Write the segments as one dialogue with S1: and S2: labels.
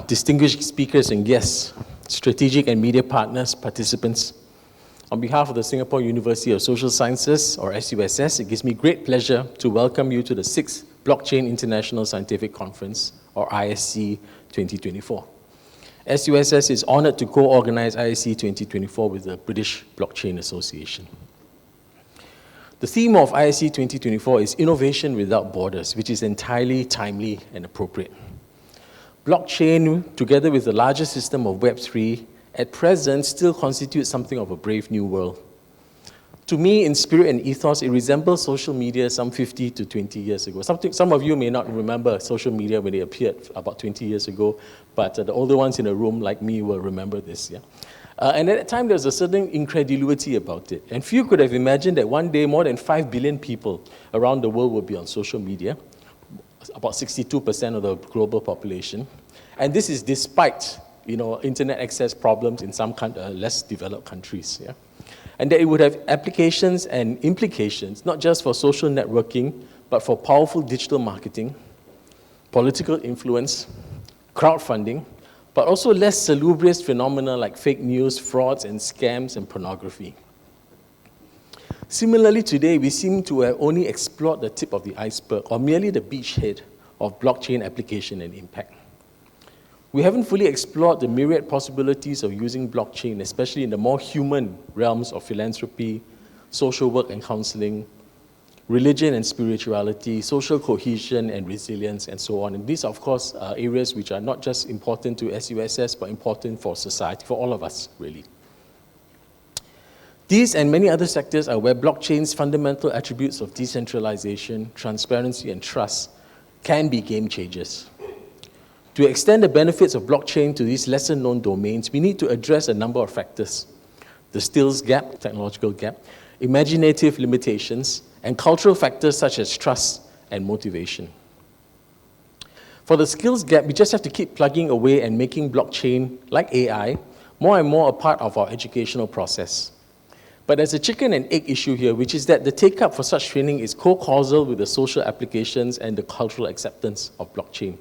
S1: distinguished speakers and guests, strategic and media partners, participants. On behalf of the Singapore University of Social Sciences, or SUSS, it gives me great pleasure to welcome you to the 6th Blockchain International Scientific Conference, or ISC 2024. SUSS is honored to co-organize ISC 2024 with the British Blockchain Association. The theme of ISC 2024 is Innovation Without Borders, which is entirely timely and appropriate. Blockchain, together with the larger system of Web3, at present still constitutes something of a brave new world. To me, in spirit and ethos, it resembles social media some 50 to 20 years ago. Some of you may not remember social media when it appeared about 20 years ago, but the older ones in the room, like me, will remember this. Yeah? And at that time, there was a certain incredulity about it. And few could have imagined that one day, more than 5 billion people around the world would be on social media, about 62% of the global population. And this is despite internet access problems in some less developed countries. Yeah? And that it would have applications and implications, not just for social networking, but for powerful digital marketing, political influence, crowdfunding, but also less salubrious phenomena like fake news, frauds, and scams and pornography. Similarly, today, we seem to have only explored the tip of the iceberg, or merely the beachhead of blockchain application and impact. We haven't fully explored the myriad possibilities of using blockchain, especially in the more human realms of philanthropy, social work and counselling, religion and spirituality, social cohesion and resilience, and so on. And these are, of course, areas which are not just important to SUSS, but important for society, for all of us, really. These and many other sectors are where blockchain's fundamental attributes of decentralization, transparency, and trust can be game changers. To extend the benefits of blockchain to these lesser-known domains, we need to address a number of factors: the skills gap, technological gap, imaginative limitations, and cultural factors such as trust and motivation. For the skills gap, we just have to keep plugging away and making blockchain, like AI, more and more a part of our educational process. But there's a chicken and egg issue here, which is that the take-up for such training is co-causal with the social applications and the cultural acceptance of blockchain.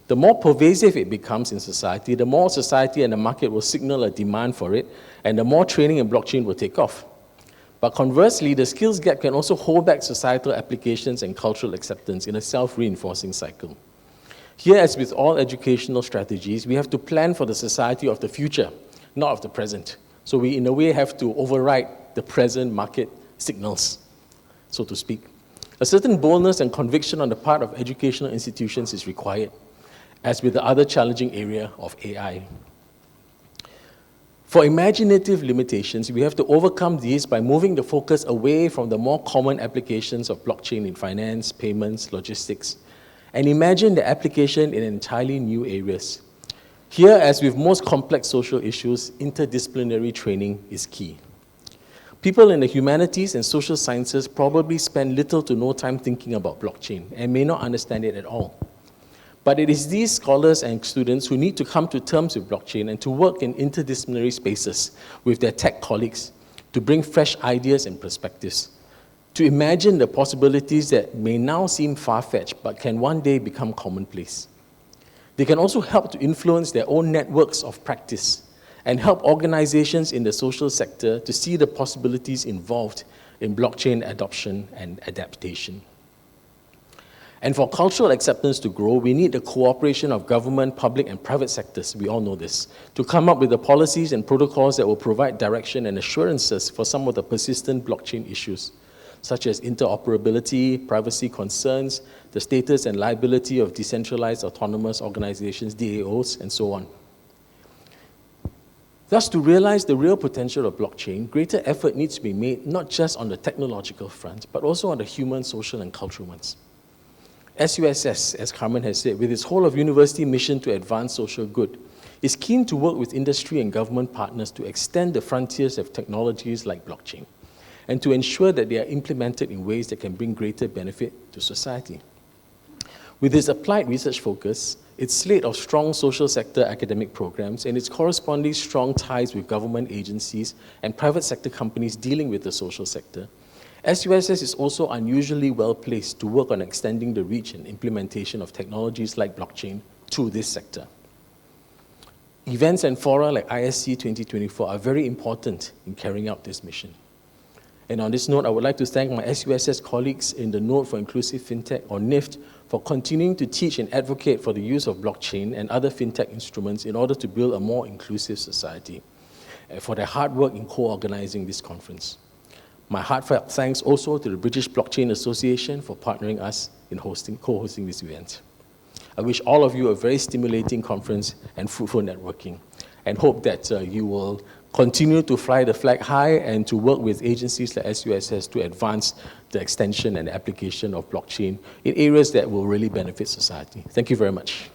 S1: The more pervasive it becomes in society, the more society and the market will signal a demand for it, and the more training in blockchain will take off. But conversely, the skills gap can also hold back societal applications and cultural acceptance in a self-reinforcing cycle. Here, as with all educational strategies, we have to plan for the society of the future, not of the present. So we, in a way, have to override the present market signals, so to speak. A certain boldness and conviction on the part of educational institutions is required, as with the other challenging area of AI. For imaginative limitations, we have to overcome these by moving the focus away from the more common applications of blockchain in finance, payments, logistics, and imagine the application in entirely new areas. Here, as with most complex social issues, interdisciplinary training is key. People in the humanities and social sciences probably spend little to no time thinking about blockchain and may not understand it at all. But it is these scholars and students who need to come to terms with blockchain and to work in interdisciplinary spaces with their tech colleagues to bring fresh ideas and perspectives, to imagine the possibilities that may now seem far-fetched but can one day become commonplace. They can also help to influence their own networks of practice and help organizations in the social sector to see the possibilities involved in blockchain adoption and adaptation. And for cultural acceptance to grow, we need the cooperation of government, public, and private sectors, we all know this, to come up with the policies and protocols that will provide direction and assurances for some of the persistent blockchain issues, such as interoperability, privacy concerns, the status and liability of decentralized autonomous organizations, DAOs, and so on. Thus, to realize the real potential of blockchain, greater effort needs to be made not just on the technological front, but also on the human, social, and cultural ones. SUSS, as Carmen has said, with its whole of university mission to advance social good, is keen to work with industry and government partners to extend the frontiers of technologies like blockchain and to ensure that they are implemented in ways that can bring greater benefit to society. With its applied research focus, its slate of strong social sector academic programs, and its corresponding strong ties with government agencies and private sector companies dealing with the social sector, SUSS is also unusually well placed to work on extending the reach and implementation of technologies like blockchain to this sector. Events and fora like ISC2024 are very important in carrying out this mission. And on this note, I would like to thank my SUSS colleagues in the Node for Inclusive FinTech, or NIFT, for continuing to teach and advocate for the use of blockchain and other FinTech instruments in order to build a more inclusive society, and for their hard work in co-organizing this conference. My heartfelt thanks also to the British Blockchain Association for partnering us in co-hosting this event. I wish all of you a very stimulating conference and fruitful networking, and hope that you will continue to fly the flag high and to work with agencies like SUSS to advance the extension and application of blockchain in areas that will really benefit society. Thank you very much.